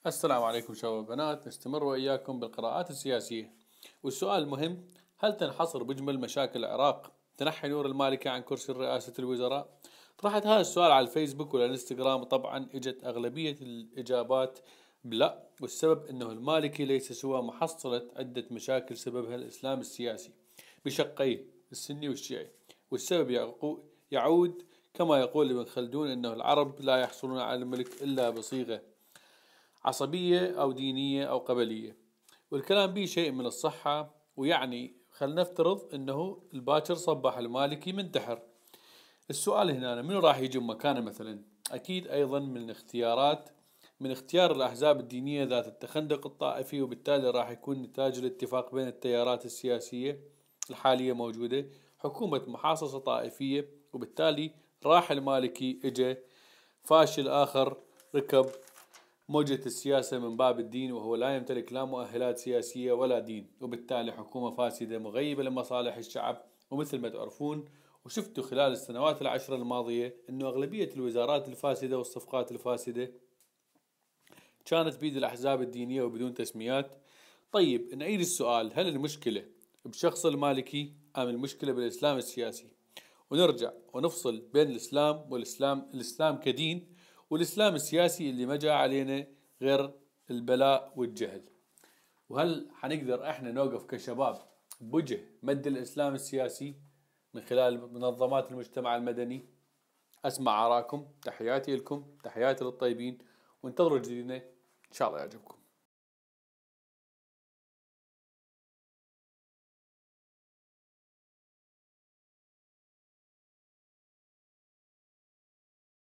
السلام عليكم شباب وبنات، نستمر وإياكم بالقراءات السياسية. والسؤال المهم: هل تنحصر بجمل مشاكل العراق تنحي نور المالكي عن كرسي رئاسة الوزراء؟ طرحت هذا السؤال على الفيسبوك والانستغرام، طبعا اجت أغلبية الإجابات بلا، والسبب أنه المالكي ليس سوى محصلة عدة مشاكل سببها الإسلام السياسي بشقيه السني والشيعي، والسبب يعود كما يقول ابن خلدون أنه العرب لا يحصلون على الملك إلا بصيغة عصبية أو دينية أو قبلية، والكلام به شيء من الصحة. ويعني خلينا نفترض أنه الباكر صبح المالكي منتحر. السؤال هنا منو راح يجي مكانه مثلا؟ أكيد أيضا من اختيار الأحزاب الدينية ذات التخندق الطائفي، وبالتالي راح يكون نتاج الاتفاق بين التيارات السياسية الحالية موجودة حكومة محاصصة طائفية، وبالتالي راح المالكي اجى فاشل آخر ركب موجة السياسة من باب الدين، وهو لا يمتلك لا مؤهلات سياسية ولا دين، وبالتالي حكومة فاسدة مغيبة لمصالح الشعب. ومثل ما تعرفون وشفتوا خلال السنوات العشر الماضية أنه أغلبية الوزارات الفاسدة والصفقات الفاسدة كانت بيد الأحزاب الدينية وبدون تسميات. طيب نعيد السؤال: هل المشكلة بشخص المالكي أم المشكلة بالإسلام السياسي؟ ونرجع ونفصل بين الإسلام كدين، والإسلام السياسي اللي ما جاء علينا غير البلاء والجهل. وهل حنقدر احنا نوقف كشباب بوجه مد الإسلام السياسي من خلال منظمات المجتمع المدني؟ أسمع آراءكم، تحياتي لكم، تحياتي للطيبين، وانتظروا جديدنا إن شاء الله يعجبكم.